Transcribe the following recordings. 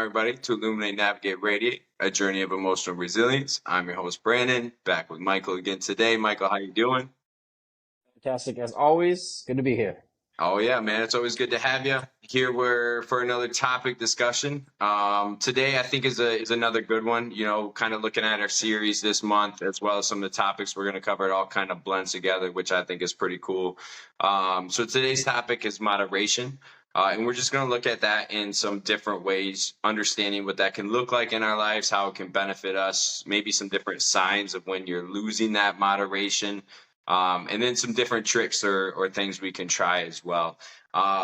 everybody, to Illuminate, Navigate, Radiate, a journey of emotional resilience. I'm your host, Brandon, back with Michael again today. Michael, how you doing? Fantastic as always. Good to be here. Oh yeah, man, it's always good to have you here. We're for another topic discussion. Today, I think is another good one. You know, kind of looking at our series this month, as well as some of the topics we're going to cover. It all kind of blends together, which I think is pretty cool. So today's topic is moderation. And we're just going to look at that in some different ways, understanding what that can look like in our lives, how it can benefit us, maybe some different signs of when you're losing that moderation, and then some different tricks or things we can try as well.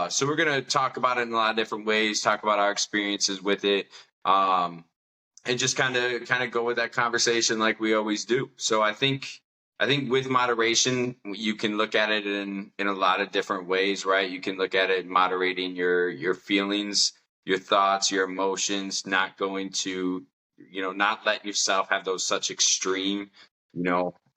So we're going to talk about it in a lot of different ways, talk about our experiences with it, and just kind of go with that conversation like we always do. So I think with moderation, you can look at it in a lot of different ways, right? You can look at it moderating your feelings, your thoughts, your emotions, not going to, not let yourself have those such extreme,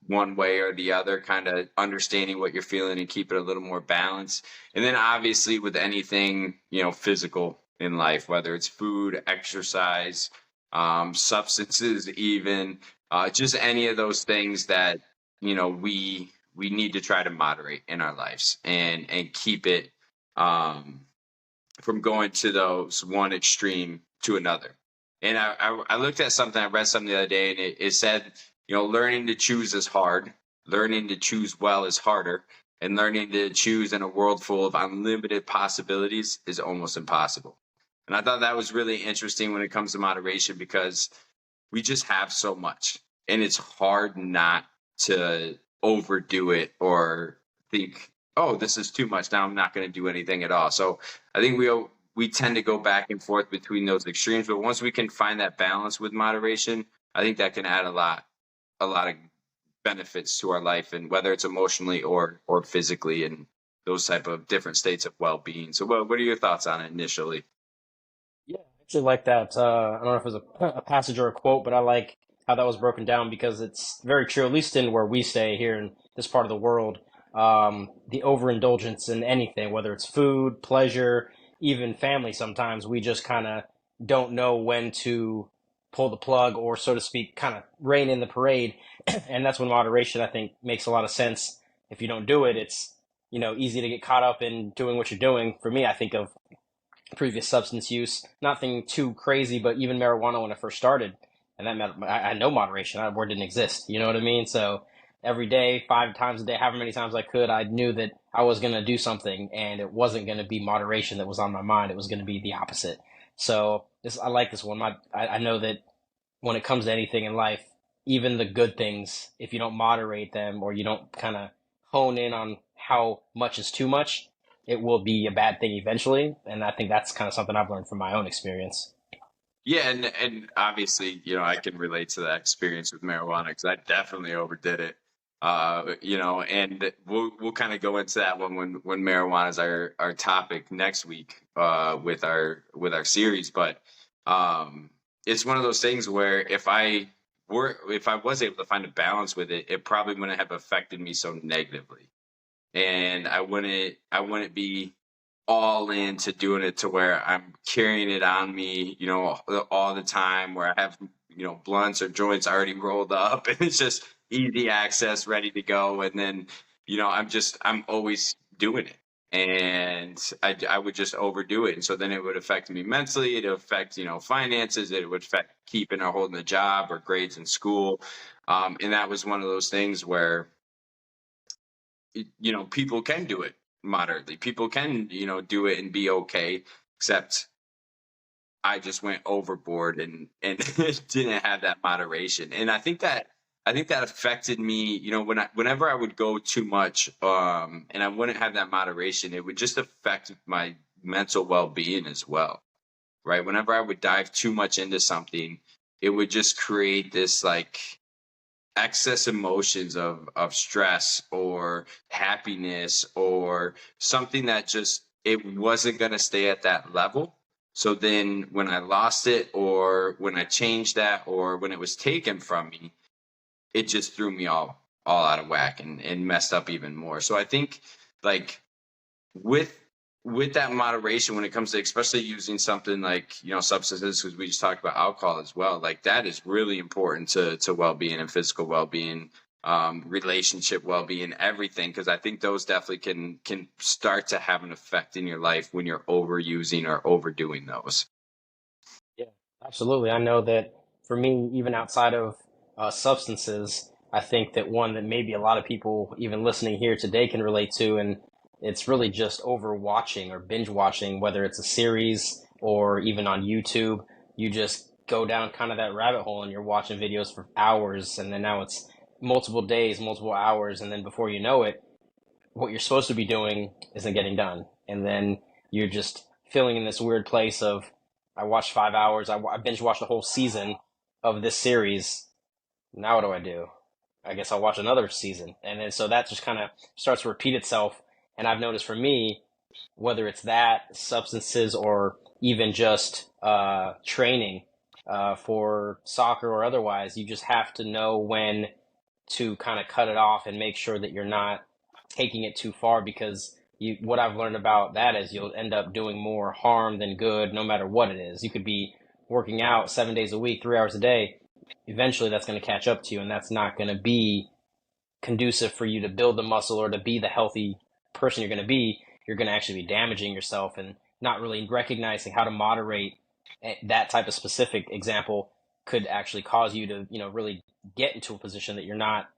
one way or the other, kind of understanding what you're feeling and keep it a little more balanced. And then obviously with anything, physical in life, whether it's food, exercise, substances, even just any of those things that we need to try to moderate in our lives and keep it from going to those one extreme to another. And I looked at something, I read something the other day, and it said, learning to choose is hard, learning to choose well is harder, and learning to choose in a world full of unlimited possibilities is almost impossible. And I thought that was really interesting when it comes to moderation, because we just have so much, and it's hard not to overdo it or think, oh, this is too much, now I'm not going to do anything at all. So I think we tend to go back and forth between those extremes, but once we can find that balance with moderation, I think that can add a lot of benefits to our life, and whether it's emotionally or physically, and those type of different states of well-being. So what are your thoughts on it initially? Yeah, I actually like that. I don't know if it was a passage or a quote, but I like how that was broken down because it's very true, at least in where we stay here in this part of the world. The overindulgence in anything, whether it's food, pleasure, even family, sometimes we just kind of don't know when to pull the plug or, so to speak, kind of rein in the parade. And that's when moderation, I think, makes a lot of sense. If you don't do it, it's, easy to get caught up in doing what you're doing. For me, I think of previous substance use, nothing too crazy, but even marijuana when I first started, and that meant I had no moderation. That word didn't exist. You know what I mean? So every day, 5 times a day, however many times I could, I knew that I was going to do something, and it wasn't going to be moderation that was on my mind. It was going to be the opposite. So I like this one. I know that when it comes to anything in life, even the good things, if you don't moderate them or you don't kind of hone in on how much is too much, it will be a bad thing eventually. And I think that's kind of something I've learned from my own experience. Yeah, and obviously, I can relate to that experience with marijuana, because I definitely overdid it. And we'll kind of go into that one when marijuana is our topic next week, with our series. But it's one of those things where if I was able to find a balance with it, it probably wouldn't have affected me so negatively, and I wouldn't be all into doing it to where I'm carrying it on me, all the time, where I have, blunts or joints already rolled up and it's just easy access, ready to go. And then, I'm always doing it. And I would just overdo it. And so then it would affect me mentally. It would affect, finances. It would affect keeping or holding a job or grades in school. And that was one of those things where, people can do it moderately. People can, do it and be okay. Except I just went overboard and didn't have that moderation. And I think that affected me, whenever I would go too much, and I wouldn't have that moderation, it would just affect my mental well-being as well. Right? Whenever I would dive too much into something, it would just create this like excess emotions of stress or happiness or something that just it wasn't going to stay at that level. So then when I lost it, or when I changed that, or when it was taken from me, it just threw me all out of whack and messed up even more. So I think, like, with with that moderation when it comes to especially using something like substances, because we just talked about alcohol as well, like that is really important to well-being and physical well-being, relationship well-being, everything, because I think those definitely can start to have an effect in your life when you're overusing or overdoing those. Yeah, absolutely. I know that for me, even outside of substances, I think that one that maybe a lot of people, even listening here today, can relate to, and it's really just over watching or binge watching, whether it's a series or even on YouTube. You just go down kind of that rabbit hole and you're watching videos for hours, and then now it's multiple days, multiple hours, and then before you know it, what you're supposed to be doing isn't getting done. And then you're just feeling in this weird place of, I watched 5 hours, I binge watched the whole season of this series. Now what do I do? I guess I'll watch another season. And then so that just kind of starts to repeat itself. And I've noticed for me, whether it's that, substances, or even just training for soccer or otherwise, you just have to know when to kind of cut it off and make sure that you're not taking it too far, because what I've learned about that is you'll end up doing more harm than good no matter what it is. You could be working out 7 days a week, 3 hours a day. Eventually that's going to catch up to you, and that's not going to be conducive for you to build the muscle or to be the healthy person you're going to be. You're going to actually be damaging yourself and not really recognizing how to moderate. That type of specific example could actually cause you to, really get into a position that you're not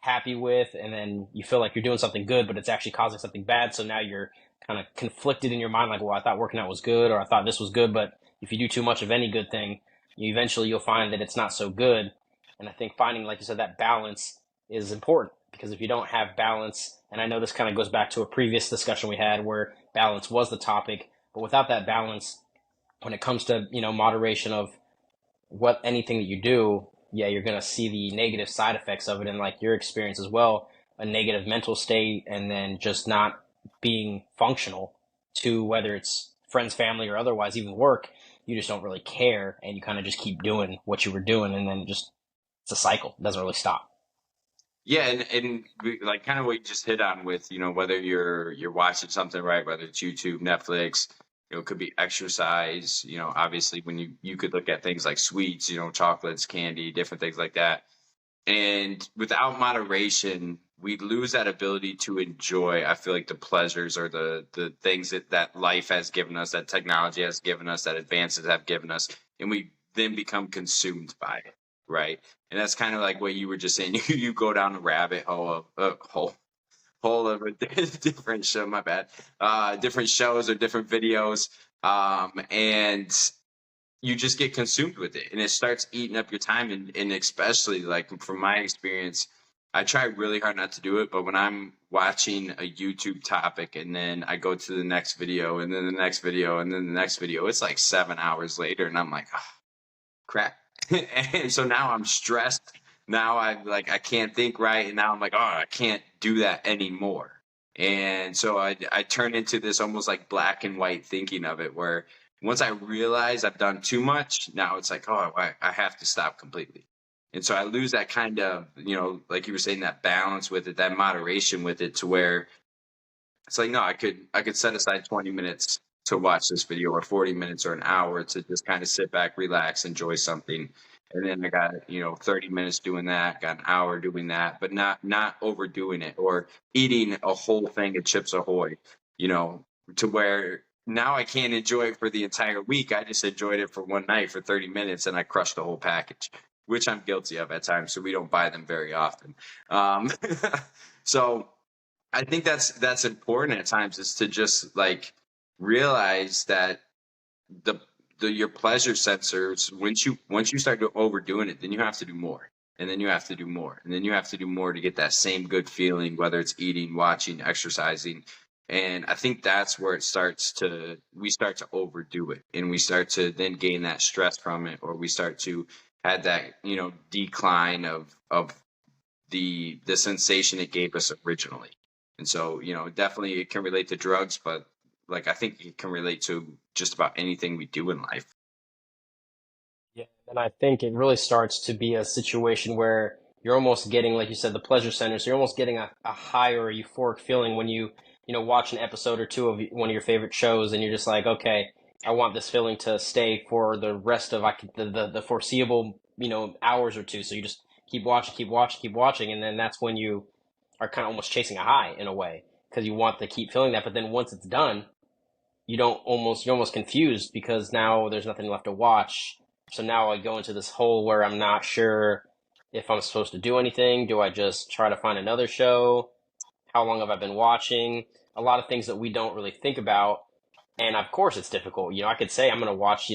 happy with, and then you feel like you're doing something good, but it's actually causing something bad. So now you're kind of conflicted in your mind, like, well, I thought working out was good, or I thought this was good, but if you do too much of any good thing, you'll find that it's not so good. And I think finding, like you said, that balance is important, because if you don't have balance, and I know this kind of goes back to a previous discussion we had where balance was the topic, but without that balance, when it comes to, moderation of what anything that you do, yeah, you're going to see the negative side effects of it, and like your experience as well, a negative mental state, and then just not being functional to whether it's friends, family, or otherwise, even work. You just don't really care, and you kind of just keep doing what you were doing, and then it's a cycle. It doesn't really stop. Yeah, and like kind of what you just hit on with, whether you're watching something, right, whether it's YouTube, Netflix, it could be exercise, obviously when you could look at things like sweets, chocolates, candy, different things like that. And without moderation, we lose that ability to enjoy, I feel like, the pleasures or the things that life has given us, that technology has given us, that advances have given us, and we then become consumed by it, right? And that's kind of like what you were just saying. You go down a rabbit hole of a different show. My bad. Different shows or different videos, and you just get consumed with it, and it starts eating up your time. And especially like from my experience, I try really hard not to do it, but when I'm watching a YouTube topic and then I go to the next video and then the next video and then the next video, it's like 7 hours later, and I'm like, oh, crap. And so now I'm stressed. Now I can't think right, and now I'm like, oh, I can't do that anymore. And so I turn into this almost like black and white thinking of it, where once I realize I've done too much, now it's like, oh, I have to stop completely. And so I lose that kind of, like you were saying, that balance with it, that moderation with it, to where it's like, no, I could set aside 20 minutes to watch this video, or 40 minutes or an hour to just kind of sit back, relax, enjoy something. And then I got, 30 minutes doing that, got an hour doing that, but not overdoing it, or eating a whole thing of Chips Ahoy, to where now I can't enjoy it for the entire week. I just enjoyed it for one night for 30 minutes and I crushed the whole package, which I'm guilty of at times. So we don't buy them very often. Um, so I think that's important at times, is to just like realize that the your pleasure sensors, once you start overdoing it, then you have to do more, and then you have to do more, and then you have to do more to get that same good feeling, whether it's eating, watching, exercising. And I think that's where we start to overdo it, and we start to then gain that stress from it, or we start to have that decline of the sensation it gave us originally. And so, definitely it can relate to drugs, but like I think it can relate to just about anything we do in life. Yeah, and I think it really starts to be a situation where you're almost getting, like you said, the pleasure center. So you're almost getting a high or a euphoric feeling when you watch an episode or two of one of your favorite shows, and you're just like, okay, I want this feeling to stay for the rest of the foreseeable, hours or two. So you just keep watching, keep watching, keep watching, and then that's when you are kind of almost chasing a high in a way because you want to keep feeling that. But then once it's done, you're almost confused because now there's nothing left to watch. So now I go into this hole where I'm not sure if I'm supposed to do anything. Do I just try to find another show? How long have I been watching? A lot of things that we don't really think about. And of course it's difficult. I could say I'm going to watch,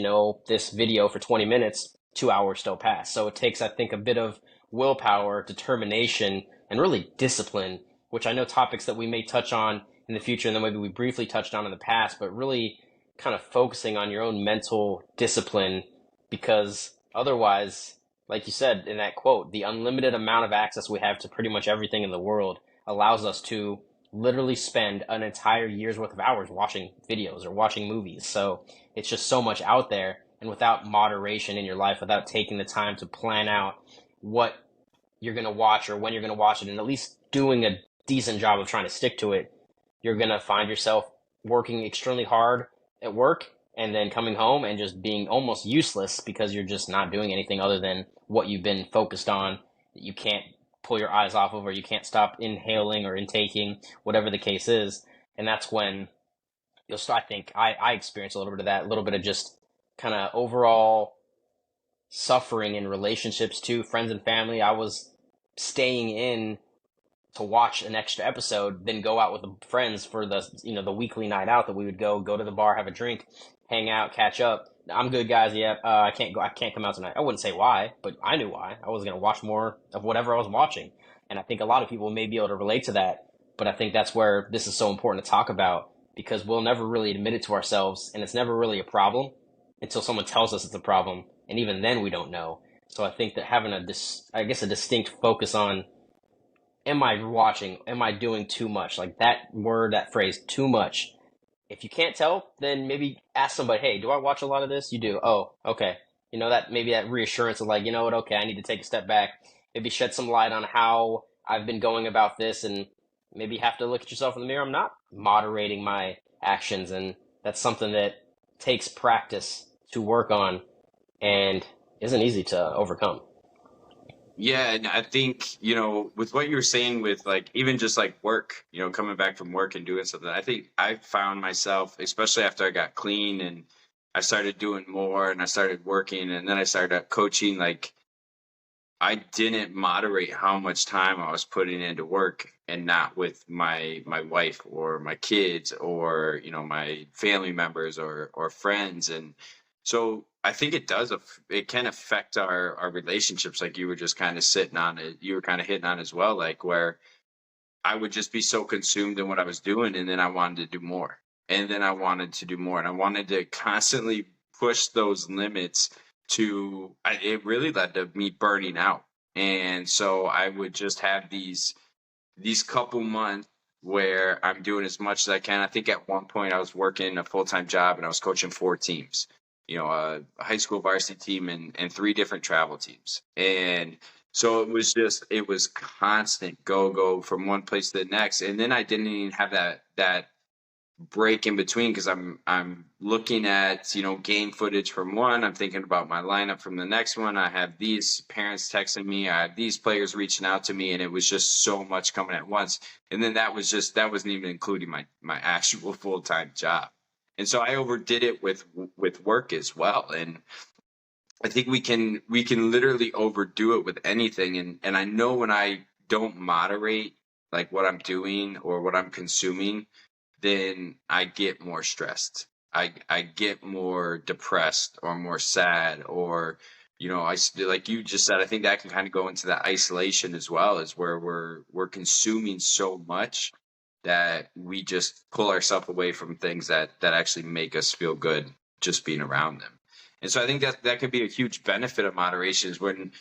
this video for 20 minutes, 2 hours still pass. So it takes, I think, a bit of willpower, determination, and really discipline, which I know topics that we may touch on in the future and then maybe we briefly touched on in the past, but really kind of focusing on your own mental discipline because otherwise, like you said in that quote, the unlimited amount of access we have to pretty much everything in the world allows us to literally spend an entire year's worth of hours watching videos or watching movies. So it's just so much out there. And without moderation in your life, without taking the time to plan out what you're going to watch or when you're going to watch it, and at least doing a decent job of trying to stick to it, you're going to find yourself working extremely hard at work and then coming home and just being almost useless because you're just not doing anything other than what you've been focused on that you can't pull your eyes off of or you can't stop inhaling or intaking, whatever the case is. And that's when you'll start, I think I experienced a little bit of that, a little bit of just kind of overall suffering in relationships too, friends and family. I was staying in to watch an extra episode, then go out with the friends for the weekly night out that we would go to the bar, have a drink, hang out, catch up. I'm good, guys. Yeah, I can't go. I can't come out tonight. I wouldn't say why, but I knew why. I was gonna watch more of whatever I was watching, and I think a lot of people may be able to relate to that. But I think that's where this is so important to talk about because we'll never really admit it to ourselves, and it's never really a problem until someone tells us it's a problem, and even then we don't know. So I think that having a distinct focus on am I watching? Am I doing too much? Like that word, that phrase, too much. If you can't tell, then maybe ask somebody, hey, do I watch a lot of this? You do. Oh, okay. That maybe that reassurance of like, you know what? Okay, I need to take a step back. Maybe shed some light on how I've been going about this and maybe have to look at yourself in the mirror. I'm not moderating my actions. And that's something that takes practice to work on and isn't easy to overcome. Yeah, and I think, with what you were saying with like even just like work, coming back from work and doing something, I think I found myself, especially after I got clean and I started doing more and I started working and then I started coaching, like I didn't moderate how much time I was putting into work and not with my wife or my kids or my family members or friends. And so I think it can affect our relationships, like you were just kind of sitting on it, you were kind of hitting on as well, like where I would just be so consumed in what I was doing and then I wanted to do more and then I wanted to do more and I wanted to constantly push those limits it really led to me burning out. And so I would just have these couple months where I'm doing as much as I can. I think at one point I was working a full-time job and I was coaching 4 teams, a high school varsity team and 3 different travel teams. And so it was constant go from one place to the next. And then I didn't even have that break in between because I'm looking at game footage from one, I'm thinking about my lineup from the next one, I have these parents texting me, I have these players reaching out to me, and it was just so much coming at once. And then that wasn't even including my actual full-time job. And so I overdid it with work as well. And I think we can literally overdo it with anything. And I know when I don't moderate like what I'm doing or what I'm consuming, then I get more stressed. I get more depressed or more sad or, like you just said, I think that can kind of go into that isolation as well, as where we're consuming so much that we just pull ourselves away from things that actually make us feel good just being around them. And so I think that could be a huge benefit of moderation is when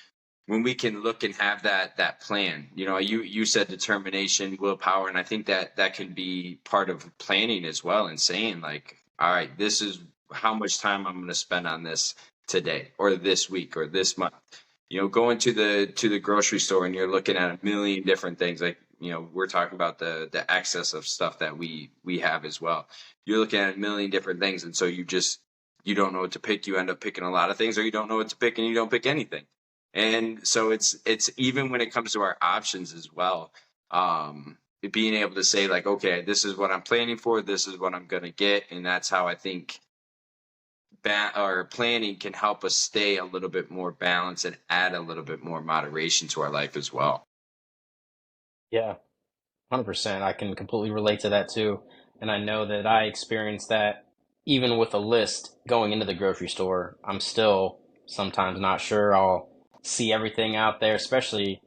we can look and have that plan. You said determination, willpower, and I think that can be part of planning as well, and saying like, all right, this is how much time I'm going to spend on this today or this week or this month. Going to the grocery store and you're looking at a million different things. Like we're talking about the excess of stuff that we have as well. You're looking at a million different things, and so you don't know what to pick. You end up picking a lot of things, or you don't know what to pick and you don't pick anything. And so it's even when it comes to our options as well. Being able to say like, okay, this is what I'm planning for, this is what I'm gonna get, and that's how I think or planning can help us stay a little bit more balanced and add a little bit more moderation to our life as well. Yeah, 100%. I can completely relate to that too. And I know that I experienced that even with a list going into the grocery store. I'm still sometimes not sure. I'll see everything out there, especially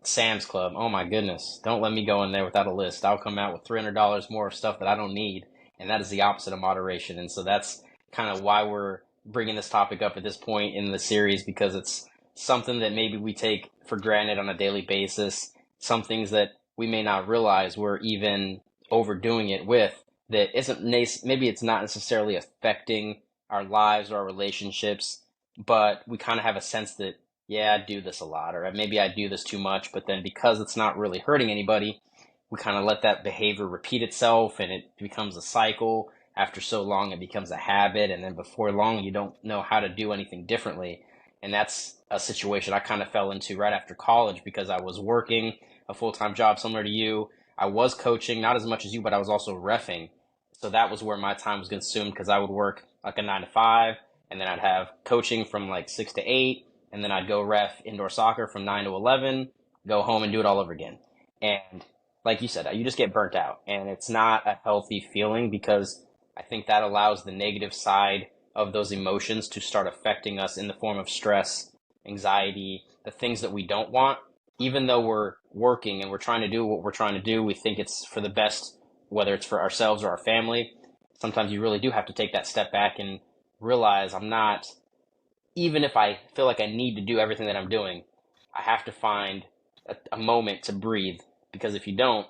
Sam's Club. Oh my goodness. Don't let me go in there without a list. I'll come out with $300 more of stuff that I don't need. And that is the opposite of moderation. And so that's kind of why we're bringing this topic up at this point in the series, because it's something that maybe we take for granted on a daily basis. Some things that we may not realize we're even overdoing it with, that isn't maybe it's not necessarily affecting our lives or our relationships, but we kind of have a sense that, yeah, I do this a lot, or maybe I do this too much, but then because it's not really hurting anybody, we kind of let that behavior repeat itself and it becomes a cycle. After so long, it becomes a habit, and then before long, you don't know how to do anything differently. And that's a situation I kind of fell into right after college because I was working a full time job similar to you. I was coaching, not as much as you, but I was also reffing. So that was where my time was consumed because I would work like a 9 to 5, and then I'd have coaching from like 6 to 8, and then I'd go ref indoor soccer from 9 to 11, go home and do it all over again. And like you said, you just get burnt out, and it's not a healthy feeling because I think that allows the negative side of those emotions to start affecting us in the form of stress, anxiety, the things that we don't want. Even though we're working and we're trying to do what we're trying to do, we think it's for the best, whether it's for ourselves or our family. Sometimes you really do have to take that step back and realize I'm not, even if I feel like I need to do everything that I'm doing, I have to find a moment to breathe. Because if you don't,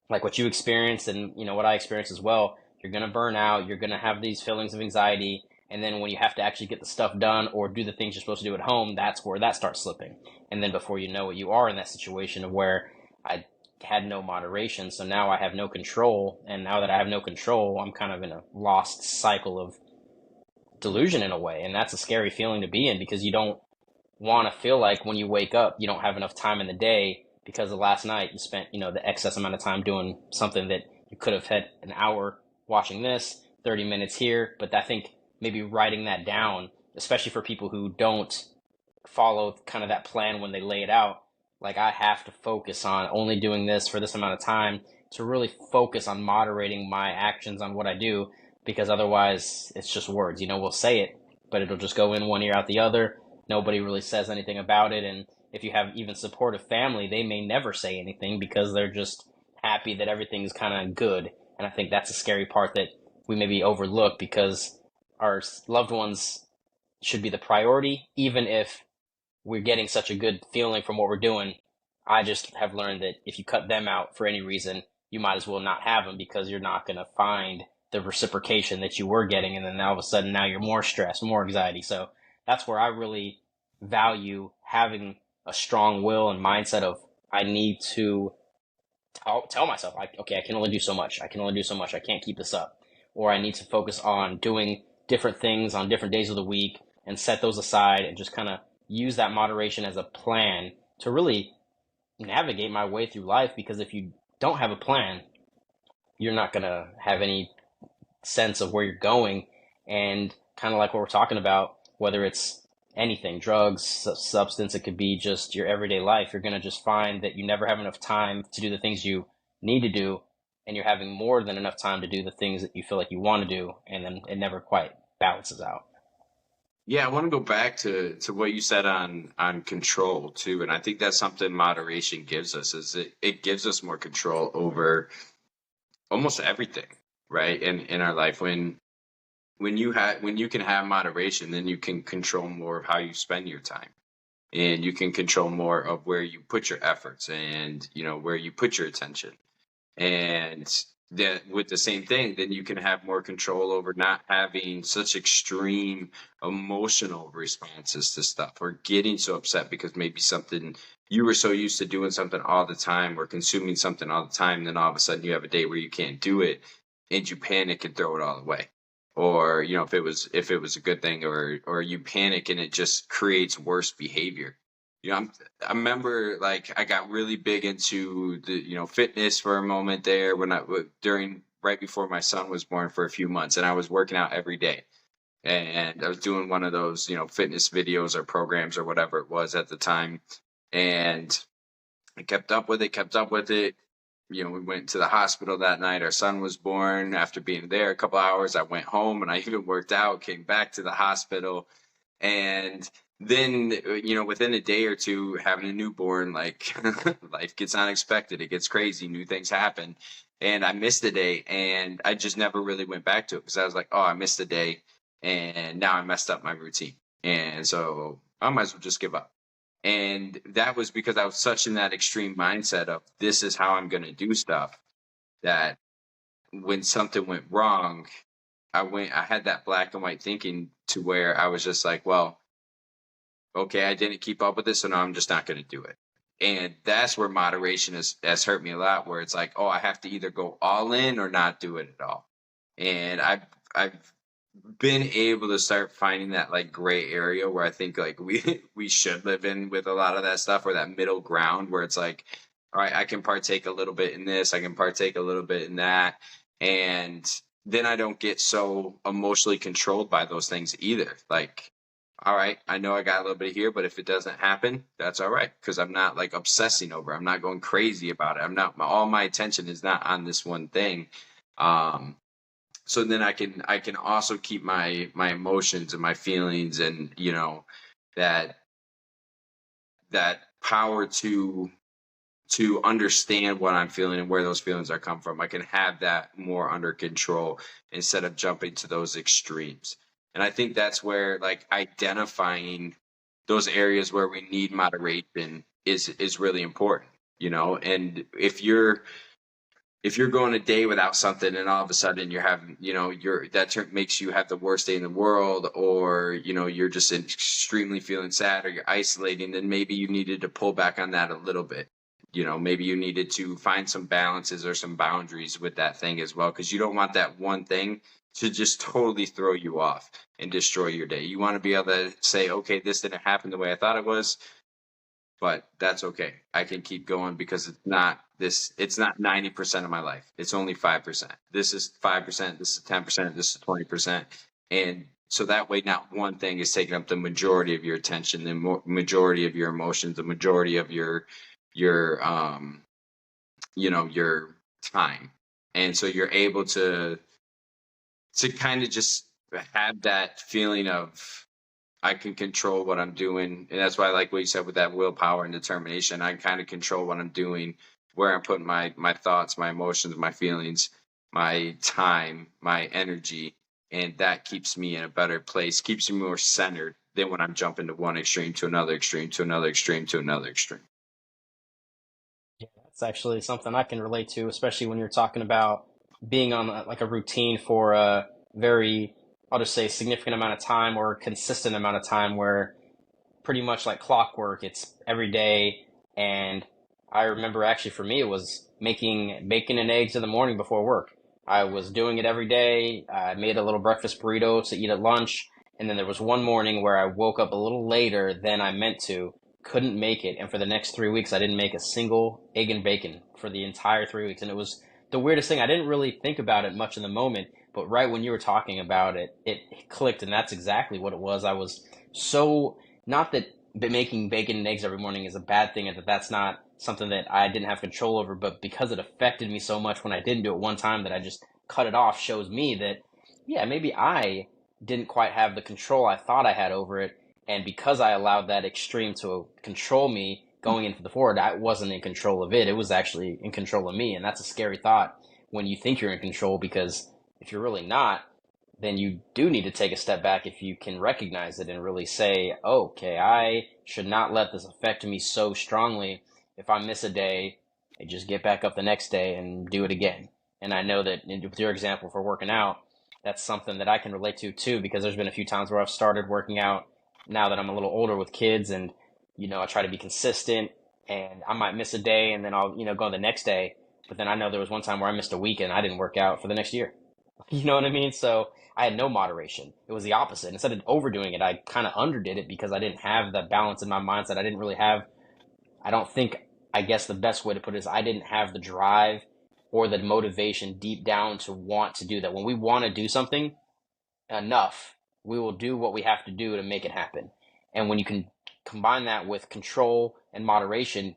like what you experienced and what I experienced as well, you're going to burn out, you're going to have these feelings of anxiety, and then when you have to actually get the stuff done or do the things you're supposed to do at home, that's where that starts slipping. And then before you know it, you are in that situation of where I had no moderation, so now I have no control, and now that I have no control, I'm kind of in a lost cycle of delusion in a way, and that's a scary feeling to be in because you don't want to feel like when you wake up you don't have enough time in the day because of last night you spent the excess amount of time doing something that you could have had an hour watching this, 30 minutes here. But I think maybe writing that down, especially for people who don't follow kind of that plan when they lay it out, like I have to focus on only doing this for this amount of time to really focus on moderating my actions on what I do, because otherwise it's just words. We'll say it, but it'll just go in one ear out the other. Nobody really says anything about it. And if you have even supportive family, they may never say anything because they're just happy that everything's kind of good. And I think that's a scary part that we maybe overlook because our loved ones should be the priority, even if we're getting such a good feeling from what we're doing. I just have learned that if you cut them out for any reason, you might as well not have them because you're not going to find the reciprocation that you were getting. And then all of a sudden now you're more stressed, more anxiety. So that's where I really value having a strong will and mindset of I need to tell myself, okay, I can only do so much. I can only do so much. I can't keep this up. Or I need to focus on doing different things on different days of the week and set those aside and just kind of use that moderation as a plan to really navigate my way through life. Because if you don't have a plan, you're not going to have any sense of where you're going. And kind of like what we're talking about, whether it's anything, drugs, substance, it could be just your everyday life. You're going to just find that you never have enough time to do the things you need to do, and you're having more than enough time to do the things that you feel like you want to do, and then it never quite balances out. Yeah, I want to go back to what you said on control too, and I think that's something moderation gives us is it gives us more control over almost everything, right? In our life, when you can have moderation, then you can control more of how you spend your time, and you can control more of where you put your efforts and where you put your attention. And that with the same thing, then you can have more control over not having such extreme emotional responses to stuff, or getting so upset because maybe something you were so used to doing something all the time or consuming something all the time, then all of a sudden you have a day where you can't do it and you panic and throw it all away. Or, if it was a good thing, or you panic and it just creates worse behavior. I remember, like, I got really big into the fitness for a moment there when during right before my son was born for a few months, and I was working out every day, and I was doing one of those fitness videos or programs or whatever it was at the time, and I kept up with it. We went to the hospital that night. Our son was born. After being there a couple hours, I went home and I even worked out, came back to the hospital. And then, within a day or two, having a newborn, like, life gets unexpected. It gets crazy. New things happen. And I missed a day, and I just never really went back to it because I was like, oh, I missed a day, and now I messed up my routine. And so I might as well just give up. And that was because I was such in that extreme mindset of this is how I'm going to do stuff, that when something went wrong, I had that black and white thinking to where I was just like, well, okay, I didn't keep up with this, so now I'm just not going to do it. And that's where moderation has hurt me a lot, where it's like, oh, I have to either go all in or not do it at all. And I've been able to start finding that, like, gray area where I think, like, we should live in with a lot of that stuff, or that middle ground where it's like, all right, I can partake a little bit in this, I can partake a little bit in that, and then I don't get so emotionally controlled by those things either. Like, all right, I know I got a little bit here, but if it doesn't happen, that's all right, because I'm not, like, obsessing over it. I'm not going crazy about it. I'm not all my attention is not on this one thing. Um, so then I can also keep my emotions and my feelings, and that that power to understand what I'm feeling and where those feelings are come from. I can have that more under control instead of jumping to those extremes. And I think that's where, like, identifying those areas where we need moderation is really important. And if you're going a day without something, and all of a sudden you're having, makes you have the worst day in the world, or, you're just extremely feeling sad, or you're isolating, then maybe you needed to pull back on that a little bit. Maybe you needed to find some balances or some boundaries with that thing as well, because you don't want that one thing to just totally throw you off and destroy your day. You want to be able to say, okay, this didn't happen the way I thought it was, but that's okay. I can keep going because it's not 90% of my life. It's only 5%. This is 5%, this is 10%, this is 20%. And so that way, not one thing is taking up the majority of your attention, the majority of your emotions, the majority of your your time. And so you're able to kind of just have that feeling of, I can control what I'm doing. And that's why I like what you said with that willpower and determination. I kind of control what I'm doing, where I'm putting my thoughts, my emotions, my feelings, my time, my energy. And that keeps me in a better place, keeps me more centered than when I'm jumping to one extreme to another extreme to another extreme to another extreme. Yeah, that's actually something I can relate to, especially when you're talking about being on like a routine for a very, I'll just say, significant amount of time or consistent amount of time, where pretty much like clockwork, it's every day. And I remember, actually, for me, it was making bacon and eggs in the morning before work. I was doing it every day. I made a little breakfast burrito to eat at lunch. And then there was one morning where I woke up a little later than I meant to, couldn't make it. And for the next 3 weeks, I didn't make a single egg and bacon for the entire 3 weeks. And it was the weirdest thing. I didn't really think about it much in the moment, but right when you were talking about it, it clicked. And that's exactly what it was. I was so, not that making bacon and eggs every morning is a bad thing, and that's not something that I didn't have control over, but because it affected me so much when I didn't do it one time, that I just cut it off, shows me that, yeah, maybe I didn't quite have the control I thought I had over it. And because I allowed that extreme to control me going into the forward, I wasn't in control of it. It was actually in control of me. And that's a scary thought when you think you're in control, because if you're really not, then you do need to take a step back if you can recognize it and really say, okay, I should not let this affect me so strongly. If I miss a day, they just get back up the next day and do it again. And I know that with your example for working out, that's something that I can relate to too, because there's been a few times where I've started working out now that I'm a little older with kids, and I try to be consistent, and I might miss a day and then I'll, go the next day. But then I know there was one time where I missed a week and I didn't work out for the next year. You know what I mean? So I had no moderation. It was the opposite. Instead of overdoing it, I kind of underdid it because I didn't have the balance in my mindset. I didn't really have, I don't think, I guess the best way to put it is I didn't have the drive or the motivation deep down to want to do that. When we want to do something enough, we will do what we have to do to make it happen. And when you can combine that with control and moderation,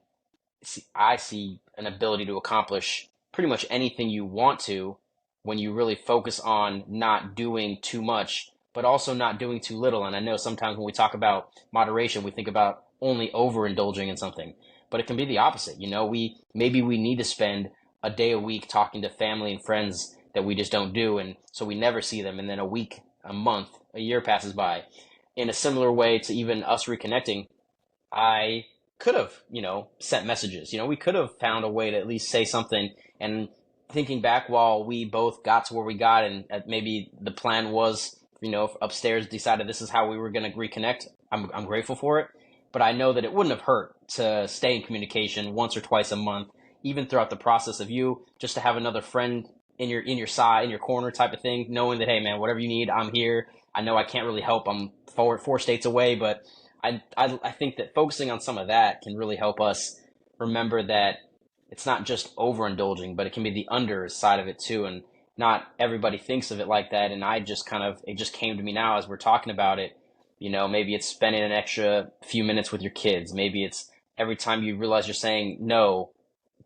I see an ability to accomplish pretty much anything you want to when you really focus on not doing too much, but also not doing too little. And I know sometimes when we talk about moderation, we think about only overindulging in something, but it can be the opposite. We need to spend a day a week talking to family and friends that we just don't do, and so we never see them. And then a week, a month, a year passes by. In a similar way to even us reconnecting, I could have, sent messages. We could have found a way to at least say something. And thinking back while we both got to where we got, and maybe the plan was, upstairs decided this is how we were going to reconnect. I'm grateful for it, but I know that it wouldn't have hurt to stay in communication once or twice a month, even throughout the process of you, just to have another friend in your side, in your corner type of thing, knowing that, hey man, whatever you need, I'm here. I know I can't really help. I'm four states away, but I think that focusing on some of that can really help us remember that it's not just overindulging, but it can be the under side of it too. And not everybody thinks of it like that. And it just came to me now as we're talking about it. Maybe it's spending an extra few minutes with your kids. Maybe it's every time you realize you're saying no,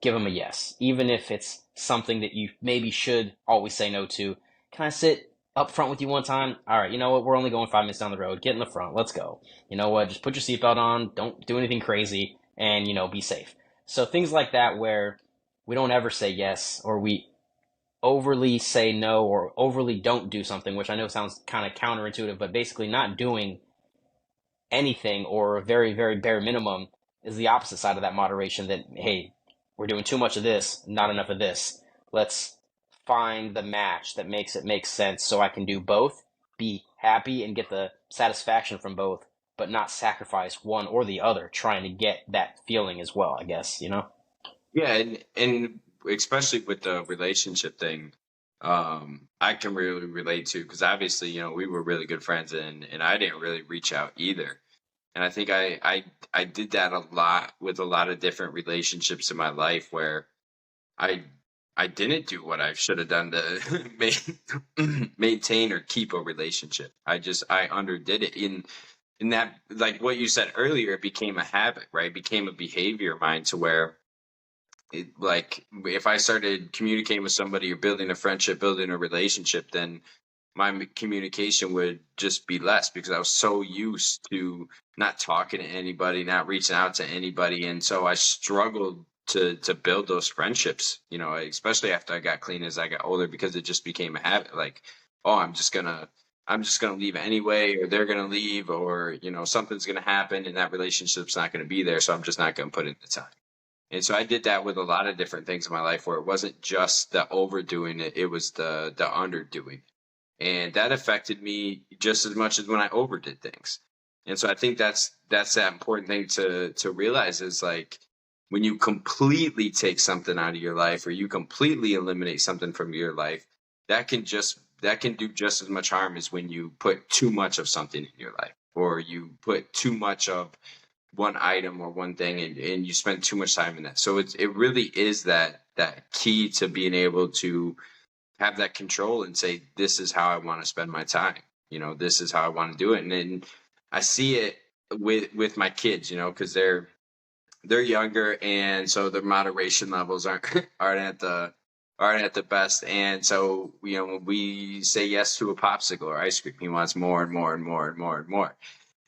give them a yes. Even if it's something that you maybe should always say no to. Can I sit up front with you one time? All right, you know what? We're only going 5 minutes down the road. Get in the front. Let's go. You know what? Just put your seatbelt on. Don't do anything crazy, and be safe. So things like that where we don't ever say yes, or we overly say no, or overly don't do something, which I know sounds kind of counterintuitive, but basically not doing anything or a very, very bare minimum is the opposite side of that moderation that, hey, we're doing too much of this, not enough of this. Let's find the match that makes it make sense so I can do both, be happy and get the satisfaction from both, but not sacrifice one or the other, trying to get that feeling as well, I guess, Yeah, and especially with the relationship thing, I can really relate to, because obviously, we were really good friends, and I didn't really reach out either. And I think I did that a lot with a lot of different relationships in my life where I I didn't do what I should have done to maintain or keep a relationship. I underdid it in that, like what you said earlier, it became a habit, right? It became a behavior of mine to where like if I started communicating with somebody or building a friendship, building a relationship, then my communication would just be less because I was so used to not talking to anybody, not reaching out to anybody, and so I struggled to build those friendships. Especially after I got clean as I got older, because it just became a habit. Like, oh, I'm just gonna leave anyway, or they're gonna leave, or something's gonna happen, and that relationship's not gonna be there, so I'm just not gonna put in the time. And so I did that with a lot of different things in my life where it wasn't just the overdoing it, it was the underdoing. And that affected me just as much as when I overdid things. And so I think that's that important thing to realize is like when you completely take something out of your life or you completely eliminate something from your life, that can do just as much harm as when you put too much of something in your life, or you put too much of one item or one thing, and you spend too much time in that. So it really is that key to being able to have that control and say, this is how I want to spend my time. This is how I want to do it. And then I see it with my kids, because they're younger, and so their moderation levels aren't at the best. And so, when we say yes to a popsicle or ice cream, he wants more and more and more and more and more.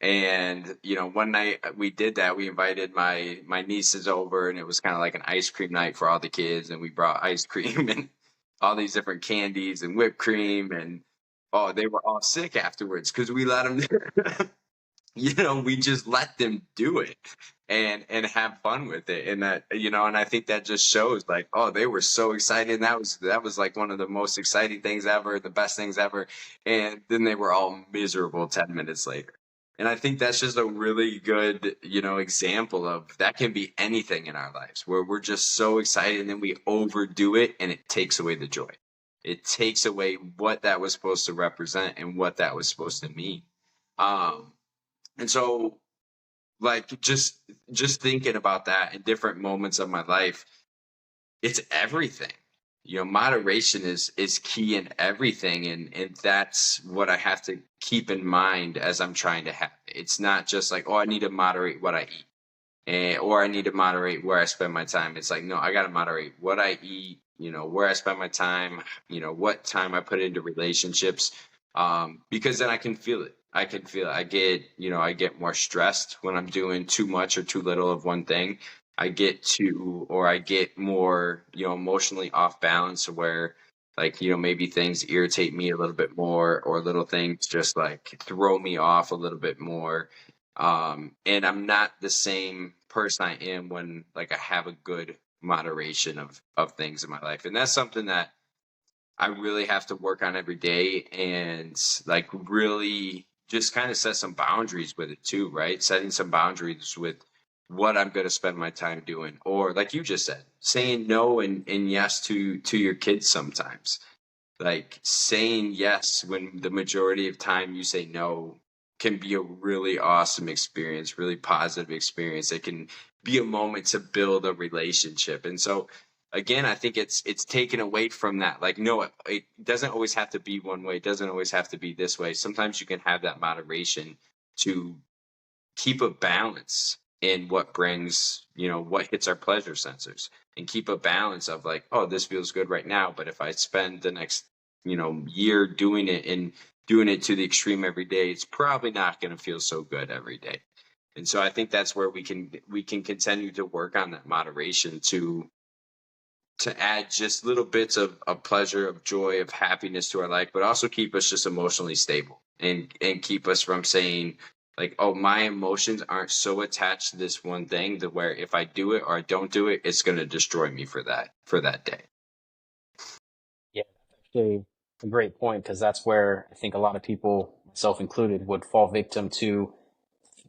And one night we did that. We invited my nieces over, and it was kind of like an ice cream night for all the kids, and we brought ice cream and all these different candies and whipped cream, and oh, they were all sick afterwards because we let them we just let them do it and have fun with it. And that, and I think that just shows like, oh, they were so excited. And that was like one of the most exciting things ever, the best things ever. And then they were all miserable 10 minutes later. And I think that's just a really good, example of that can be anything in our lives where we're just so excited and then we overdo it and it takes away the joy. It takes away what that was supposed to represent and what that was supposed to mean. Um, and so like just thinking about that in different moments of my life, it's everything. Moderation is key in everything, and that's what I have to keep in mind as I'm trying to have it. It's not just like, oh, I need to moderate what I eat. Or I need to moderate where I spend my time. It's like, no, I got to moderate what I eat, where I spend my time, what time I put into relationships, because then I can feel it. I can feel it. I get more stressed when I'm doing too much or too little of one thing. I get more, emotionally off balance where like, maybe things irritate me a little bit more or little things just like throw me off a little bit more. And I'm not the same person I am when like I have a good moderation of things in my life. And that's something that I really have to work on every day and like really just kind of set some boundaries with it too, right? Setting some boundaries with what I'm going to spend my time doing. Or like you just said, saying no and yes to your kids sometimes. Like saying yes when the majority of time you say no can be a really awesome experience, really positive experience. It can be a moment to build a relationship. And so again, I think it's taken away from that. Like, no, it doesn't always have to be one way. It doesn't always have to be this way. Sometimes you can have that moderation to keep a balance in what brings, what hits our pleasure sensors and keep a balance of like, oh, this feels good right now. But if I spend the next, year doing it and doing it to the extreme every day, it's probably not going to feel so good every day. And so I think that's where we can continue to work on that moderation to add just little bits of pleasure, of joy, of happiness to our life, but also keep us just emotionally stable and keep us from saying like, oh, my emotions aren't so attached to this one thing that where if I do it or I don't do it, it's going to destroy me for that day. Yeah, that's actually a great point because that's where I think a lot of people, myself included, would fall victim to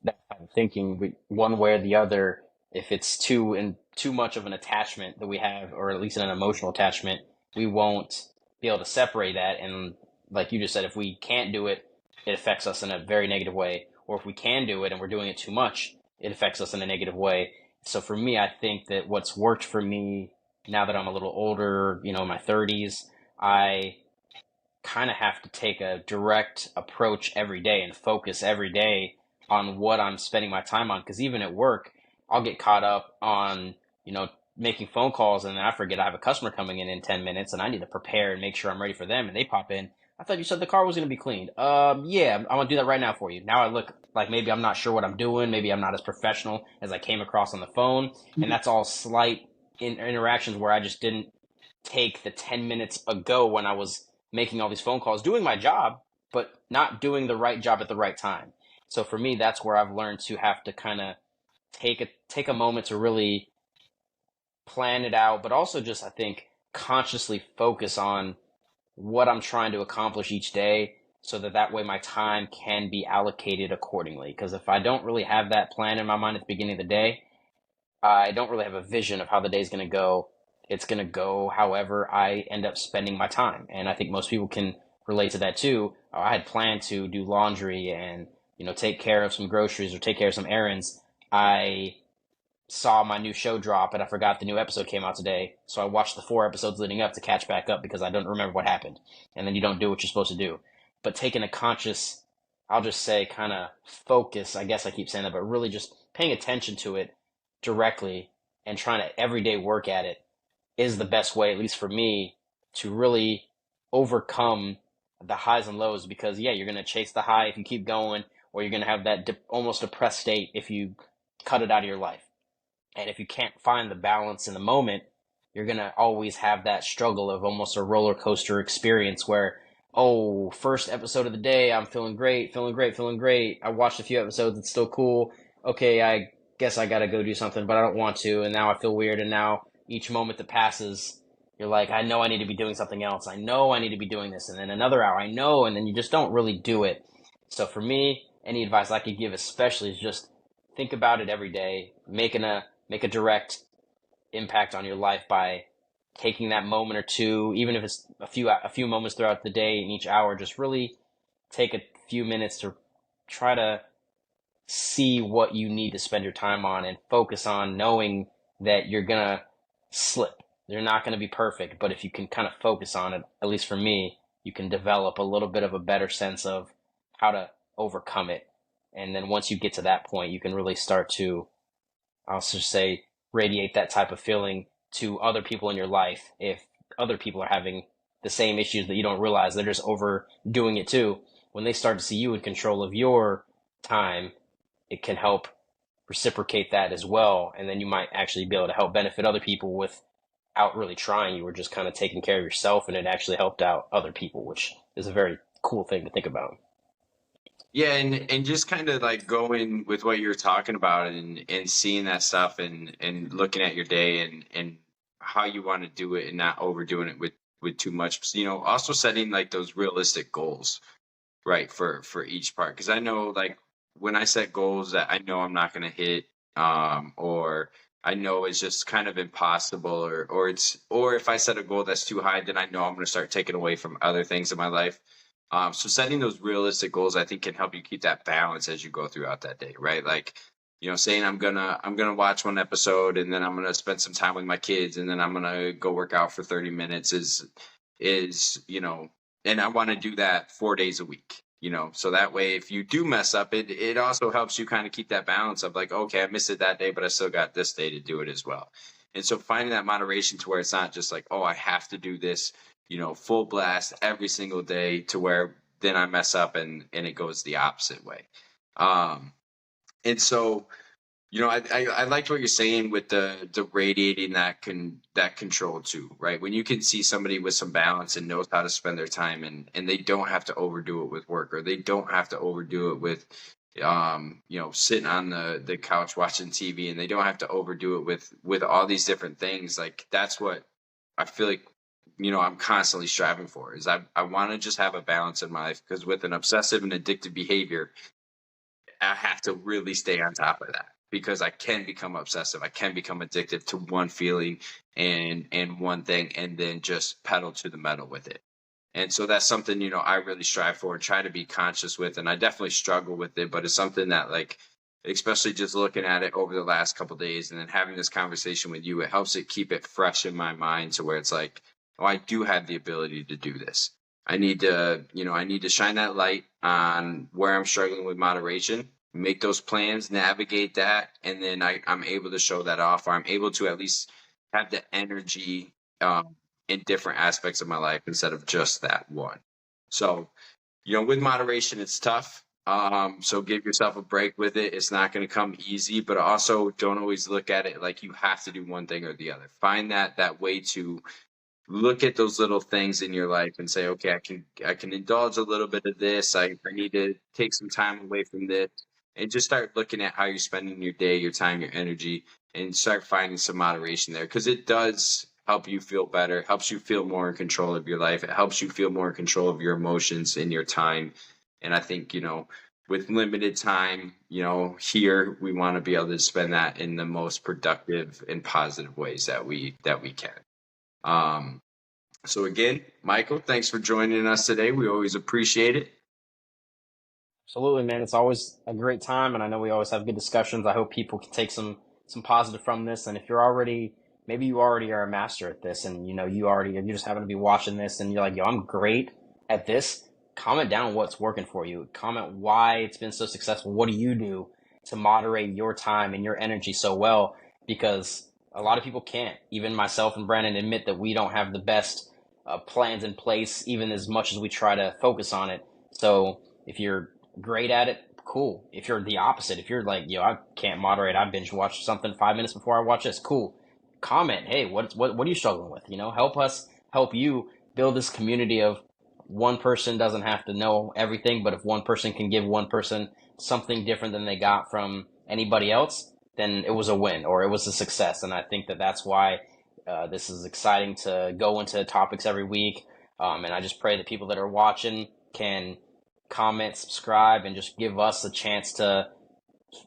that kind of thinking. One way or the other, if it's too much of an attachment that we have, or at least an emotional attachment, we won't be able to separate that. And like you just said, if we can't do it, it affects us in a very negative way. Or if we can do it and we're doing it too much, it affects us in a negative way. So for me, I think that what's worked for me now that I'm a little older, in my 30s, I kind of have to take a direct approach every day and focus every day on what I'm spending my time on. Because even at work, I'll get caught up on, making phone calls and then I forget I have a customer coming in 10 minutes and I need to prepare and make sure I'm ready for them. And they pop in. I thought you said the car was going to be cleaned. Yeah, I'm going to do that right now for you. Now I look like maybe I'm not sure what I'm doing. Maybe I'm not as professional as I came across on the phone. And that's all slight interactions where I just didn't take the 10 minutes ago when I was making all these phone calls, doing my job, but not doing the right job at the right time. So for me, that's where I've learned to have to kind of take a moment to really plan it out, but also just I think consciously focus on what I'm trying to accomplish each day so that way my time can be allocated accordingly. Because if I don't really have that plan in my mind at the beginning of the day, I don't really have a vision of how the day's going to go. It's going to go however I end up spending my time. And I think most people can relate to that too. I had planned to do laundry and, take care of some groceries or take care of some errands. I saw my new show drop and I forgot the new episode came out today. So I watched the 4 episodes leading up to catch back up because I don't remember what happened. And then you don't do what you're supposed to do. But taking a conscious, I'll just say kind of focus, I guess I keep saying that, but really just paying attention to it directly and trying to everyday work at it is the best way, at least for me, to really overcome the highs and lows. Because yeah, you're going to chase the high if you keep going, or you're going to have that almost depressed state if you cut it out of your life. And if you can't find the balance in the moment, you're going to always have that struggle of almost a roller coaster experience where oh, first episode of the day, I'm feeling great, feeling great, feeling great. I watched a few episodes, it's still cool. Okay, I guess I gotta go do something, but I don't want to, and now I feel weird, and now each moment that passes, you're like, I know I need to be doing something else. I know I need to be doing this, and then another hour, I know, and then you just don't really do it. So for me, any advice I could give, especially, is just think about it every day, make a direct impact on your life by taking that moment or two, even if it's a few moments throughout the day and each hour, just really take a few minutes to try to see what you need to spend your time on and focus on knowing that you're gonna slip. You're not gonna be perfect, but if you can kind of focus on it, at least for me, you can develop a little bit of a better sense of how to overcome it. And then once you get to that point, you can really start to, I'll just say, radiate that type of feeling to other people in your life. If other people are having the same issues that you don't realize, they're just overdoing it too. When they start to see you in control of your time, it can help reciprocate that as well. And then you might actually be able to help benefit other people without really trying. You were just kind of taking care of yourself, and it actually helped out other people, which is a very cool thing to think about. Yeah, and just kind of like going with what you're talking about and seeing that stuff and looking at your day and how you want to do it and not overdoing it with too much. You know, also setting like those realistic goals, right, for each part. Because I know like when I set goals that I know I'm not going to hit, or I know it's just kind of impossible, or if I set a goal that's too high, then I know I'm going to start taking away from other things in my life. So setting those realistic goals, I think, can help you keep that balance as you go throughout that day, right? Like, you know, saying I'm gonna watch one episode and then I'm gonna spend some time with my kids and then I'm gonna go work out for 30 minutes is and I want to do that 4 days a week. You know, so that way, if you do mess up, it also helps you kind of keep that balance of like, okay, I missed it that day, but I still got this day to do it as well. And so finding that moderation to where it's not just like, oh, I have to do this, full blast every single day to where then I mess up and it goes the opposite way. Um, and so, I liked what you're saying with the radiating that control too, right? When you can see somebody with some balance and knows how to spend their time and they don't have to overdo it with work or they don't have to overdo it with sitting on the couch watching TV and they don't have to overdo it with all these different things. Like that's what I feel like I'm constantly striving for is I want to just have a balance in my life because with an obsessive and addictive behavior, I have to really stay on top of that because I can become obsessive. I can become addicted to one feeling and one thing and then just pedal to the metal with it. And so that's something, I really strive for and try to be conscious with. And I definitely struggle with it, but it's something that like, especially just looking at it over the last couple of days and then having this conversation with you, it helps it keep it fresh in my mind to where it's like, oh, I do have the ability to do this. I need to shine that light on where I'm struggling with moderation, make those plans, navigate that, and then I'm able to show that off, or I'm able to at least have the energy in different aspects of my life instead of just that one. So, with moderation, it's tough. So give yourself a break with it. It's not going to come easy, but also don't always look at it like you have to do one thing or the other. Find that way to look at those little things in your life and say, okay, I can indulge a little bit of this. I need to take some time away from this and just start looking at how you're spending your day, your time, your energy, and start finding some moderation there because it does help you feel better, helps you feel more in control of your life. It helps you feel more in control of your emotions and your time. And I think, with limited time, here we want to be able to spend that in the most productive and positive ways that we can. Um, so again, Michael, thanks for joining us today. We always appreciate it. Absolutely, man. It's always a great time, and I know we always have good discussions. I hope people can take some positive from this. And if you're already, maybe you already are a master at this, and you just happen to be watching this, and you're like, yo, I'm great at this. Comment down what's working for you. Comment why it's been so successful. What do you do to moderate your time and your energy so well? Because a lot of people can't. Even myself and Brandon admit that we don't have the best plans in place, even as much as we try to focus on it. So if you're great at it, cool. If you're the opposite, if you're like, yo, I can't moderate, I binge watch something 5 minutes before I watch this, cool. Comment, hey, what are you struggling with? Help us help you build this community of one person doesn't have to know everything, but if one person can give one person something different than they got from anybody else, then it was a win or it was a success. And I think that that's why this is exciting to go into topics every week. And I just pray that people that are watching can comment, subscribe, and just give us a chance to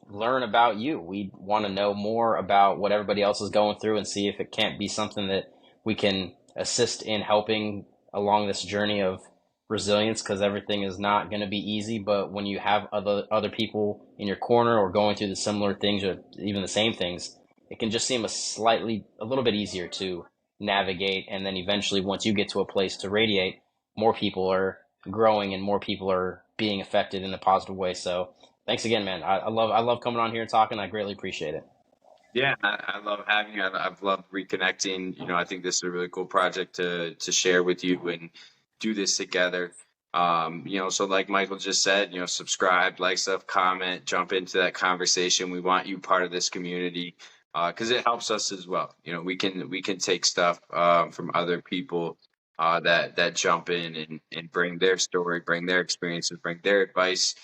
learn about you. We want to know more about what everybody else is going through and see if it can't be something that we can assist in helping along this journey of resilience, because everything is not going to be easy. But when you have other people in your corner or going through the similar things or even the same things, it can just seem a little bit easier to navigate. And then eventually, once you get to a place to radiate, more people are growing and more people are being affected in a positive way. So thanks again, man. I love coming on here and talking. I greatly appreciate it. Yeah, I love having you. I've loved reconnecting. I think this is a really cool project to share with you and do this together. So like Michael just said, subscribe, like stuff, comment, jump into that conversation. We want you part of this community because it helps us as well. We can take stuff from other people that jump in and bring their story, bring their experiences, bring their advice.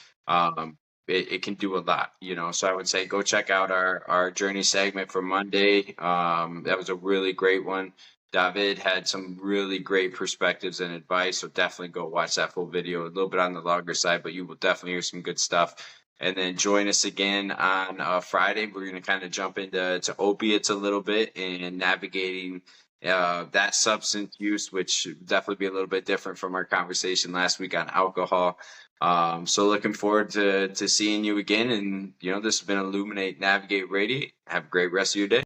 It can do a lot, So I would say go check out our journey segment for Monday. That was a really great one. David had some really great perspectives and advice, so definitely go watch that full video. A little bit on the longer side, but you will definitely hear some good stuff. And then join us again on Friday. We're going to kind of jump into opiates a little bit and navigating that substance use, which definitely be a little bit different from our conversation last week on alcohol. So looking forward to seeing you again. And, this has been Illuminate, Navigate, Radiate. Have a great rest of your day.